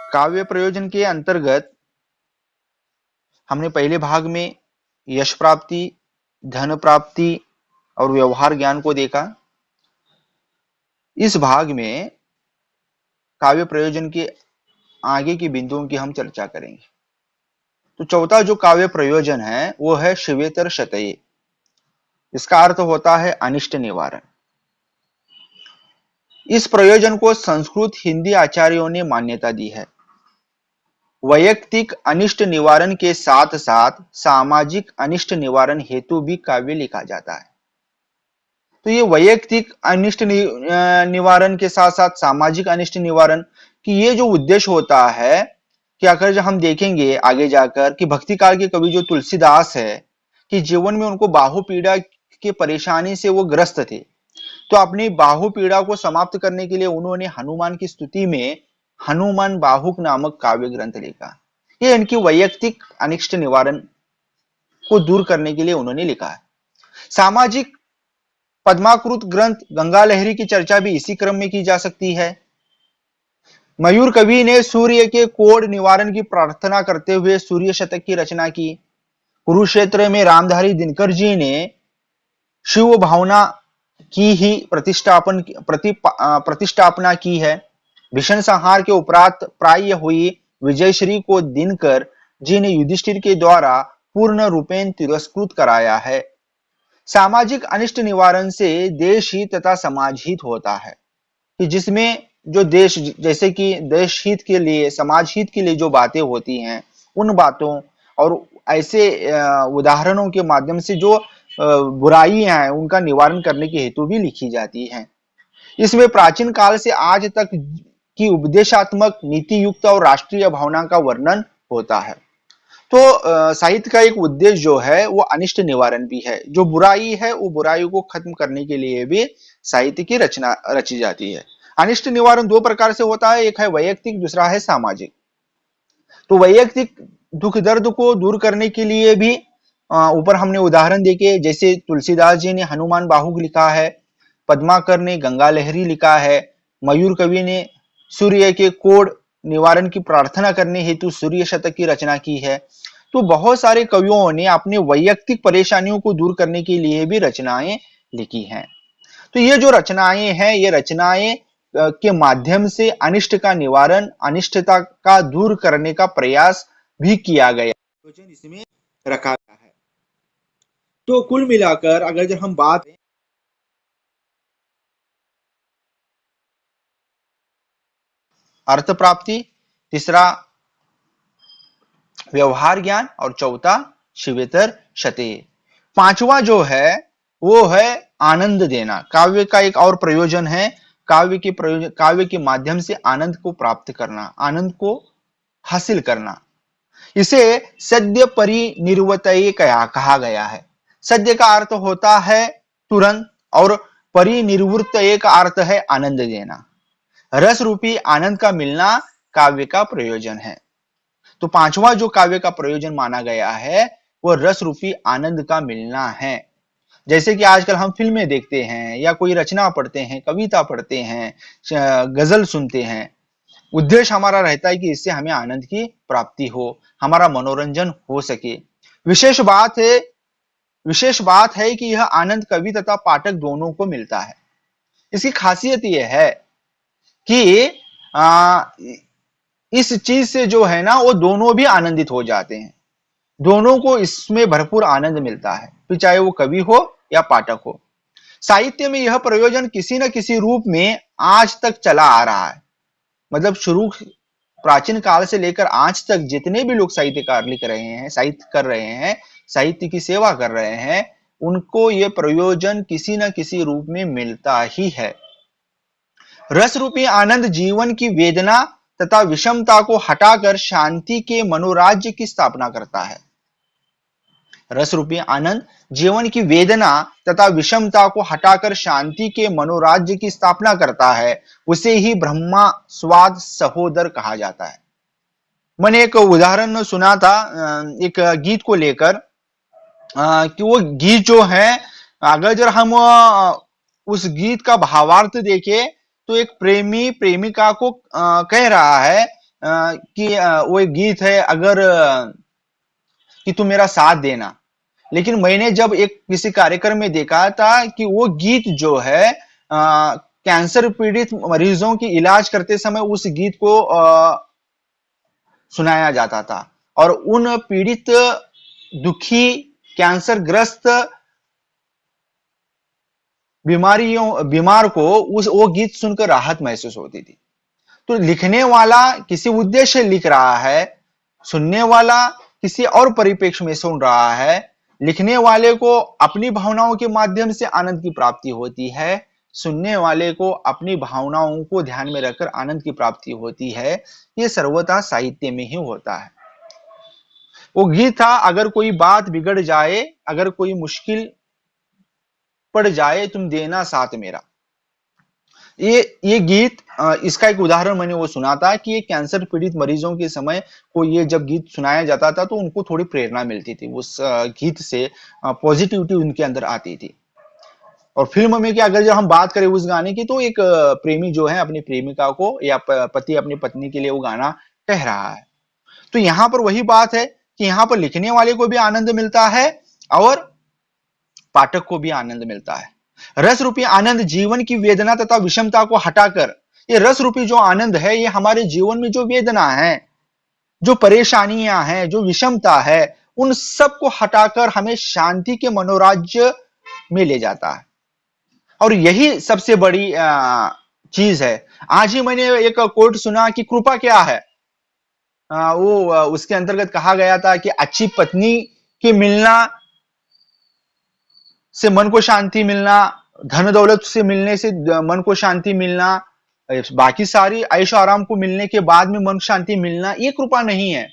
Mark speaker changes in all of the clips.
Speaker 1: काव्य प्रयोजन के अंतर्गत हमने पहले भाग में यश प्राप्ति, धन प्राप्ति और व्यवहार ज्ञान को देखा। इस भाग में काव्य प्रयोजन के आगे की बिंदुओं की हम चर्चा करेंगे। तो चौथा जो काव्य प्रयोजन है वो है शिवेतर शतये। इसका अर्थ होता है अनिष्ट निवारण। इस प्रयोजन को संस्कृत हिंदी आचार्यों ने मान्यता दी है। वैयक्तिक अनिष्ट निवारण के साथ साथ सामाजिक अनिष्ट निवारण हेतु भी काव्य लिखा जाता है। तो ये वैयक्तिक अनिष्ट निवारण के साथ साथ सामाजिक अनिष्ट निवारण की ये जो उद्देश्य होता है कि अगर हम देखेंगे आगे जाकर कि भक्ति काल के कवि जो तुलसीदास है कि जीवन में उनको बाहु पीड़ा की परेशानी से वो ग्रस्त थे। तो अपनी बाहु पीड़ा को समाप्त करने के लिए उन्होंने हनुमान की स्तुति में हनुमान बाहुक नामक काव्य ग्रंथ लिखा। ये इनकी वैयक्तिक अनिष्ट निवारण को दूर करने के लिए उन्होंने लिखा है। सामाजिक पद्माकृत ग्रंथ गंगा लहरी की चर्चा भी इसी क्रम में की जा सकती है। मयूर कवि ने सूर्य के कोढ़ निवारण की प्रार्थना करते हुए सूर्य शतक की रचना की। कुरुक्षेत्र में रामधारी दिनकर जी ने शिव भावना की ही प्रतिष्ठापना की है। भीषण संहार के उपरांत प्राय हुई विजयश्री को दिनकर जी ने युधिष्ठिर के द्वारा पूर्ण रूपेण तिरस्कृत कराया है। सामाजिक अनिष्ट निवारण से देश हित तथा समाज हित होता है कि जिसमें जो देश जैसे कि देश हित के लिए समाज हित के लिए जो बातें होती हैं उन बातों और ऐसे उदाहरणों के माध्यम से जो बुराइयां हैं उनका निवारण करने के हेतु भी लिखी जाती हैं। इसमें प्राचीन काल से आज तक की उपदेशात्मक नीति युक्त और राष्ट्रीय भावना का वर्णन होता है। तो साहित्य का एक उद्देश्य जो है वो अनिष्ट निवारण भी है। जो बुराई है वो बुराई को खत्म करने के लिए भी साहित्य की रचना रची जाती है। अनिष्ट निवारण दो प्रकार से होता है, एक है वैयक्तिक, दूसरा है सामाजिक। तो वैयक्तिक दुख दर्द को दूर करने के लिए भी ऊपर हमने उदाहरण देखे, जैसे तुलसीदास जी ने हनुमान बाहुक लिखा है, पद्माकर ने गंगा लहरी लिखा है, मयूर कवि ने सूर्य के कोढ़ निवारण की प्रार्थना करने हेतु सूर्य शतक की रचना की है। तो बहुत सारे कवियों ने अपने वैयक्तिक परेशानियों को दूर करने के लिए भी रचनाएं लिखी हैं। तो ये जो रचनाएं हैं ये रचनाएं के माध्यम से अनिष्ट का निवारण, अनिष्टता का दूर करने का प्रयास भी किया गया, इसमें रखा गया है। तो कुल मिलाकर अगर जब हम बात अर्थ प्राप्ति, तीसरा व्यवहार ज्ञान और चौथा शिवेतर शतये, पांचवा जो है वो है आनंद देना। काव्य का एक और प्रयोजन है, काव्य के माध्यम से आनंद को प्राप्त करना, आनंद को हासिल करना। इसे सद्य परिनिर्वतये कहा गया है। सद्य का अर्थ होता है तुरंत और परिनिर्वृत्तये का अर्थ है आनंद देना। रस रूपी आनंद का मिलना काव्य का प्रयोजन है। तो पांचवा जो काव्य का प्रयोजन माना गया है वो रस रूपी आनंद का मिलना है। जैसे कि आजकल हम फिल्में देखते हैं या कोई रचना पढ़ते हैं, कविता पढ़ते हैं, गजल सुनते हैं, उद्देश्य हमारा रहता है कि इससे हमें आनंद की प्राप्ति हो, हमारा मनोरंजन हो सके। विशेष बात है कि यह आनंद कवि तथा पाठक दोनों को मिलता है। इसकी खासियत यह है कि इस चीज से जो है ना वो दोनों भी आनंदित हो जाते हैं, दोनों को इसमें भरपूर आनंद मिलता है, फिर चाहे वो कवि हो या पाठक हो। साहित्य में यह प्रयोजन किसी न किसी रूप में आज तक चला आ रहा है। मतलब शुरू प्राचीन काल से लेकर आज तक जितने भी लोग साहित्यकार लिख रहे हैं, साहित्य कर रहे हैं, साहित्य की सेवा कर रहे हैं, उनको यह प्रयोजन किसी न किसी रूप में मिलता ही है। रस रूपी आनंद जीवन की वेदना तथा विषमता को हटाकर शांति के मनोराज्य की स्थापना करता है। रस रूपी आनंद जीवन की वेदना तथा विषमता को हटाकर शांति के मनोराज्य की स्थापना करता है। उसे ही ब्रह्मा स्वाद सहोदर कहा जाता है। मैंने एक उदाहरण सुना था एक गीत को लेकर कि वो गीत जो है, अगर जब हम उस गीत का भावार्थ देखें तो एक प्रेमी प्रेमिका को कह रहा है कि वो एक गीत है, अगर कि तू मेरा साथ देना। लेकिन मैंने जब एक किसी कार्यक्रम में देखा था कि वो गीत जो है कैंसर पीड़ित मरीजों की इलाज करते समय उस गीत को सुनाया जाता था, और उन पीड़ित, दुखी, कैंसर ग्रस्त बीमार को उस वो गीत सुनकर राहत महसूस होती थी। तो लिखने वाला किसी उद्देश्य लिख रहा है, सुनने वाला किसी और परिप्रेक्ष्य में सुन रहा है। लिखने वाले को अपनी भावनाओं के माध्यम से आनंद की प्राप्ति होती है, सुनने वाले को अपनी भावनाओं को ध्यान में रखकर आनंद की प्राप्ति होती है। ये सर्वथा साहित्य में ही होता है। वो गीत था, अगर कोई बात बिगड़ जाए, अगर कोई मुश्किल पड़ जाए, तुम देना साथ मेरा। ये गीत, इसका एक उदाहरण मैंने वो सुना था कि ये कैंसर पीड़ित मरीजों के समय को ये जब गीत सुनाया जाता था तो उनको थोड़ी प्रेरणा मिलती थी, उस गीत से पॉजिटिविटी उनके अंदर आती थी। और फिल्म में क्या, अगर जब हम बात करें उस गाने की, तो एक प्रेमी जो है अपनी प्रेमिका को, या पति अपनी पत्नी के लिए वो गाना कह रहा है। तो यहाँ पर वही बात है कि यहाँ पर लिखने वाले को भी आनंद मिलता है और पाठक को भी आनंद मिलता है। रस रूपी आनंद जीवन की वेदना तथा विषमता को हटाकर, ये रस रूपी जो आनंद है, ये हमारे जीवन में जो वेदना है, जो परेशानियां हैं, जो विषमता है, उन सब को हटाकर हमें शांति के मनोराज्य में ले जाता है। और यही सबसे बड़ी चीज है। आज ही मैंने एक कोट सुना कि कृपा क्या है। उसके अंतर्गत कहा गया था कि अच्छी पत्नी के मिलना से मन को शांति मिलना, धन दौलत से मिलने से मन को शांति मिलना, बाकी सारी ऐशो आराम को मिलने के बाद में मन को शांति मिलना, ये कृपा नहीं है।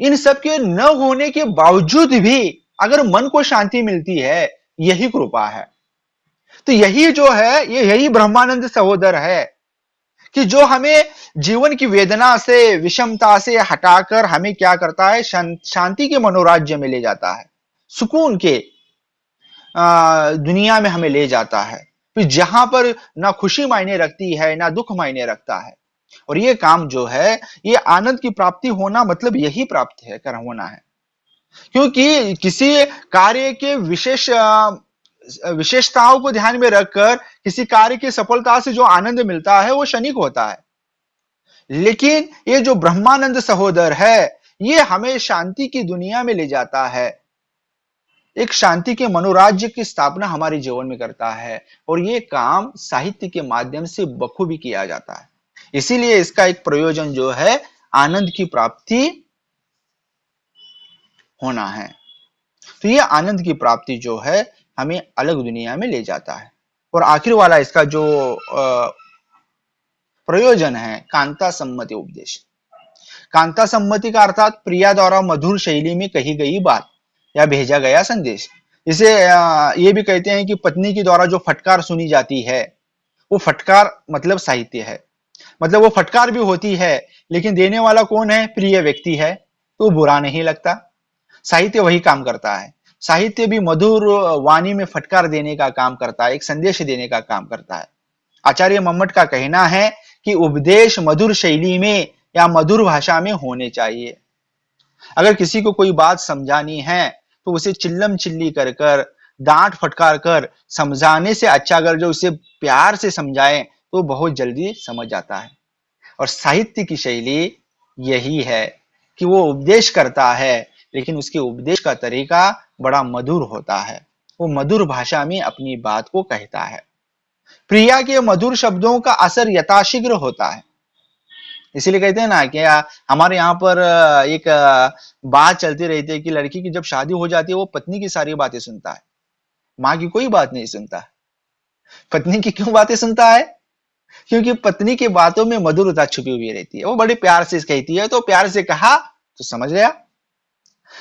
Speaker 1: इन सब के न होने के बावजूद भी अगर मन को शांति मिलती है, यही कृपा है। तो यही जो है, यही ब्रह्मानंद सहोदर है कि जो हमें जीवन की वेदना से, विषमता से हटाकर हमें क्या करता है, शांति के मनोराज्य में ले जाता है, सुकून के दुनिया में हमें ले जाता है, फिर जहां पर ना खुशी मायने रखती है, ना दुख मायने रखता है। और ये काम जो है, ये आनंद की प्राप्ति होना मतलब यही प्राप्त है, कर होना है। क्योंकि किसी कार्य के विशेषताओं को ध्यान में रखकर किसी कार्य की सफलता से जो आनंद मिलता है वो क्षणिक होता है। लेकिन ये जो ब्रह्मानंद सहोदर है, ये हमें शांति की दुनिया में ले जाता है, एक शांति के मनोराज्य की स्थापना हमारे जीवन में करता है। और ये काम साहित्य के माध्यम से बखूबी किया जाता है। इसीलिए इसका एक प्रयोजन जो है, आनंद की प्राप्ति होना है। तो ये आनंद की प्राप्ति जो है, हमें अलग दुनिया में ले जाता है। और आखिर वाला इसका जो प्रयोजन है, कांता सम्मति उपदेश। कांता सम्मति का अर्थात प्रिया द्वारा मधुर शैली में कही गई बात या भेजा गया संदेश। इसे ये भी कहते हैं कि पत्नी के द्वारा जो फटकार सुनी जाती है, वो फटकार मतलब साहित्य है। मतलब वो फटकार भी होती है, लेकिन देने वाला कौन है, प्रिय व्यक्ति है, तो बुरा नहीं लगता। साहित्य वही काम करता है। साहित्य भी मधुर वाणी में फटकार देने का काम करता है, एक संदेश देने का काम करता है। आचार्य मम्मट का कहना है कि उपदेश मधुर शैली में या मधुर भाषा में होने चाहिए। अगर किसी को कोई बात समझानी है तो उसे चिल्लम चिल्ली कर कर, डांट फटकार कर समझाने से अच्छा अगर जो उसे प्यार से समझाएं तो बहुत जल्दी समझ आता है। और साहित्य की शैली यही है कि वो उपदेश करता है, लेकिन उसके उपदेश का तरीका बड़ा मधुर होता है। वो मधुर भाषा में अपनी बात को कहता है। प्रिया के मधुर शब्दों का असर यथाशीघ्र होता है। इसीलिए कहते हैं ना कि हमारे यहाँ पर एक बात चलती रहती है कि लड़की की जब शादी हो जाती है, वो पत्नी की सारी बातें सुनता है, माँ की कोई बात नहीं सुनता। पत्नी की क्यों बातें सुनता है? क्योंकि पत्नी की बातों में मधुरता छुपी हुई रहती है। वो बड़े प्यार से कहती है, तो प्यार से कहा तो समझ गया।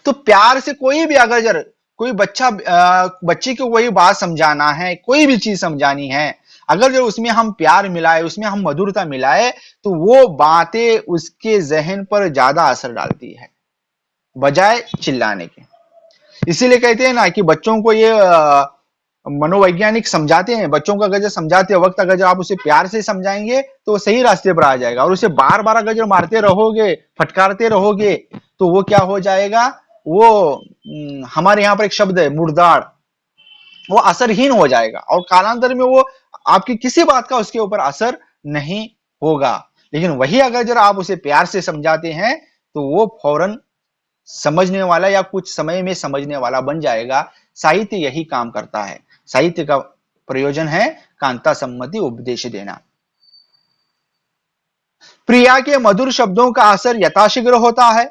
Speaker 1: तो प्यार से कोई भी अगर कोई बच्चे को कोई बात समझाना है, कोई भी चीज समझानी है, अगर जो उसमें हम प्यार मिलाए, उसमें हम मधुरता मिलाए, तो वो बातें उसके जहन पर ज्यादा असर डालती है बजाय चिल्लाने के। इसीलिए कहते हैं ना कि बच्चों को ये मनोवैज्ञानिक समझाते हैं, बच्चों को अगर जो समझाते वक्त अगर जो आप उसे प्यार से समझाएंगे तो वो सही रास्ते पर आ जाएगा, और उसे बार बार अगर जो मारते रहोगे, फटकारते रहोगे, तो वो क्या हो जाएगा, वो हमारे यहाँ पर एक शब्द है मुर्दार, वो असरहीन हो जाएगा और कालांतर में वो आपकी किसी बात का उसके ऊपर असर नहीं होगा। लेकिन वही अगर जरा आप उसे प्यार से समझाते हैं तो वो फौरन समझने वाला या कुछ समय में समझने वाला बन जाएगा। साहित्य यही काम करता है। साहित्य का प्रयोजन है कांता सम्मति उपदेश देना। प्रिया के मधुर शब्दों का असर यथाशीघ्र होता है।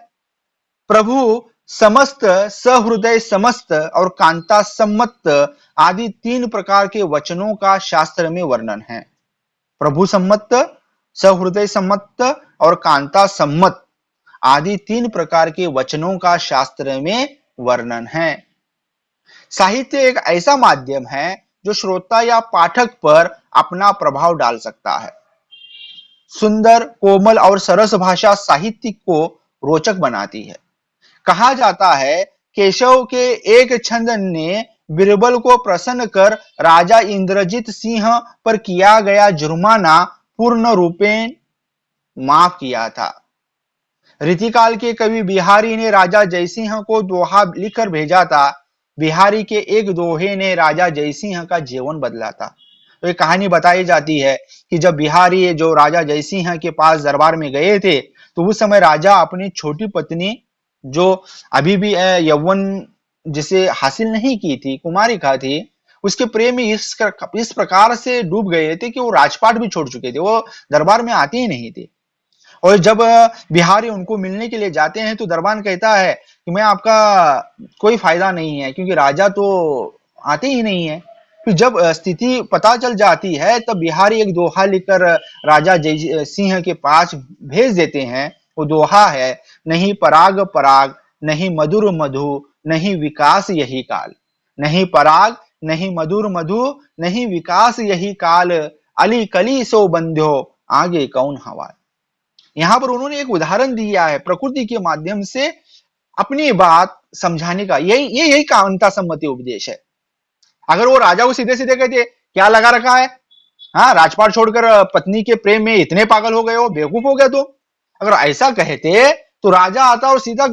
Speaker 1: प्रभु समस्त, सहृदय समस्त और कांता सम्मत आदि 3 प्रकार के वचनों का शास्त्र में वर्णन है। प्रभु सम्मत, सहृदय सम्मत और कांता सम्मत आदि 3 प्रकार के वचनों का शास्त्र में वर्णन है। साहित्य एक ऐसा माध्यम है जो श्रोता या पाठक पर अपना प्रभाव डाल सकता है। सुंदर, कोमल और सरस भाषा साहित्य को रोचक बनाती है। कहा जाता है केशव के एक छंद ने बीरबल को प्रसन्न कर राजा इंद्रजीत सिंह पर किया गया जुर्माना पूर्ण रूपेण माफ किया था। रीतिकाल के कवि बिहारी ने राजा जयसिंह को दोहा लिखकर भेजा था। बिहारी के एक दोहे ने राजा जयसिंह का जीवन बदला था। तो ये कहानी बताई जाती है कि जब बिहारी जो राजा जयसिंह के पास दरबार में गए थे तो उस समय राजा अपनी छोटी पत्नी जो अभी भी यौवन जिसे हासिल नहीं की थी, कुमारिका थी, उसके प्रेम में इस प्रकार से डूब गए थे कि वो राजपाट भी छोड़ चुके थे, वो दरबार में आते ही नहीं थे। और जब बिहारी उनको मिलने के लिए जाते हैं तो दरबान कहता है कि मैं आपका कोई फायदा नहीं है क्योंकि राजा तो आते ही नहीं है। फिर जब स्थिति पता चल जाती है तब बिहारी एक दोहा लिखकर राजा जय सिंह के पास भेज देते हैं। वो दोहा है, नहीं पराग पराग, नहीं मधुर मधु, नहीं विकास यही काल। नहीं पराग, नहीं मधुर मधु, नहीं विकास यही काल, अली कली सो बंध्यो, आगे कौन हवा। यहाँ पर उन्होंने एक उदाहरण दिया है प्रकृति के माध्यम से अपनी बात समझाने का। यही कांता सम्मति उपदेश है। अगर वो राजा को सीधे सीधे कहते क्या लगा रखा है, हाँ राजपाट छोड़कर पत्नी के प्रेम में इतने पागल हो गए हो, बेवकूफ हो गया तुम, अगर ऐसा कहते तो राजा आता और सीधा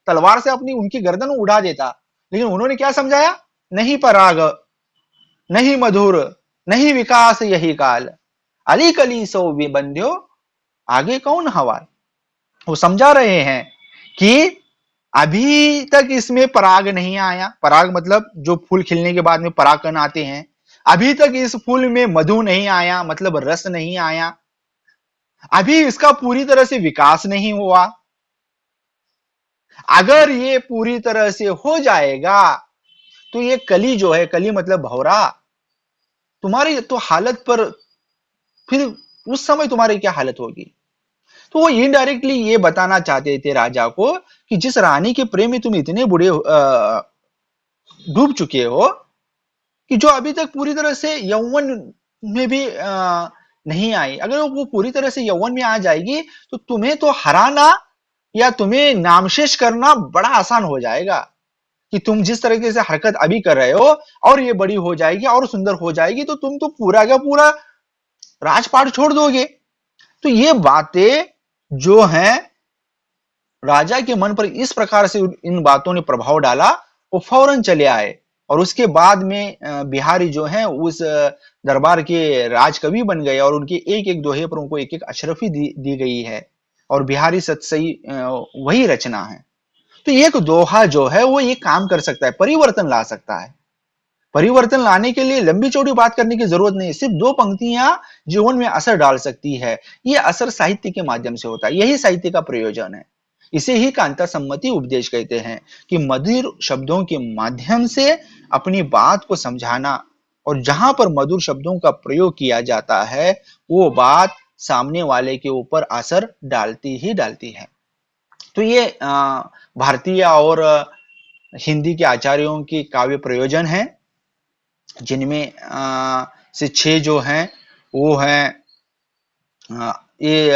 Speaker 1: तलवार से अपनी उनकी गर्दन उड़ा देता। लेकिन उन्होंने क्या समझाया, नहीं पराग, नहीं मधुर, नहीं विकास यही काल, अली कली सो बंध्यो, आगे कौन हवा। वो समझा रहे हैं कि अभी तक इसमें पराग नहीं आया। पराग मतलब जो फूल खिलने के बाद में परागकण आते हैं। अभी तक इस फूल में मधु नहीं आया, मतलब रस नहीं आया। अभी इसका पूरी तरह से विकास नहीं हुआ। अगर ये पूरी तरह से हो जाएगा तो ये कली जो है, कली मतलब भौरा, तुम्हारी तो हालत पर फिर उस समय तुम्हारी क्या हालत होगी। तो वो इनडायरेक्टली ये बताना चाहते थे राजा को कि जिस रानी के प्रेम में तुम इतने बुढ़े डूब चुके हो कि जो अभी तक पूरी तरह से यौवन में भी नहीं आई, अगर वो पूरी तरह से यौवन में आ जाएगी तो तुम्हें तो हराना या तुम्हें नामशेष करना बड़ा आसान हो जाएगा। कि तुम जिस तरीके से हरकत अभी कर रहे हो और ये बड़ी हो जाएगी और सुंदर हो जाएगी तो तुम तो पूरा का पूरा राजपाट छोड़ दोगे। तो ये बातें जो हैं राजा के मन पर इस प्रकार से इन बातों ने प्रभाव डाला, वो फौरन चले आए और उसके बाद में बिहारी जो हैं उस दरबार के राजकवि बन गए और उनके एक एक दोहे पर उनको एक एक अशरफी दी गई है और बिहारी सतसई वही रचना है। तो एक दोहा जो है वो ये काम कर सकता है, परिवर्तन ला सकता है। परिवर्तन लाने के लिए लंबी चौड़ी बात करने की जरूरत नहीं, सिर्फ 2 पंक्तियां जीवन में असर डाल सकती है। ये असर साहित्य के माध्यम से होता है, यही साहित्य का प्रयोजन है। इसे ही कांता सम्मति उपदेश कहते हैं कि मधुर शब्दों के माध्यम से अपनी बात को समझाना, और जहां पर मधुर शब्दों का प्रयोग किया जाता है वो बात सामने वाले के ऊपर असर डालती ही डालती है। तो ये भारतीय और हिंदी के आचार्यों की काव्य प्रयोजन है, जिनमें से 6 जो हैं वो हैं ये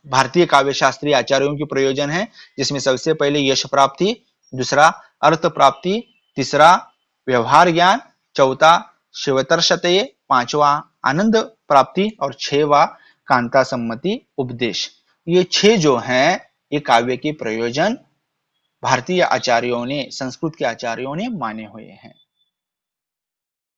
Speaker 1: भारतीय काव्य शास्त्रीय आचार्यों की प्रयोजन है, जिसमें सबसे पहले यश प्राप्ति, दूसरा अर्थ प्राप्ति, तीसरा व्यवहार ज्ञान, चौथा शिवतर्षतये, पांचवा आनंद प्राप्ति और छहवा कांता सम्मति उपदेश। ये छह जो हैं ये काव्य के प्रयोजन भारतीय आचार्यों ने, संस्कृत के आचार्यों ने माने हुए हैं।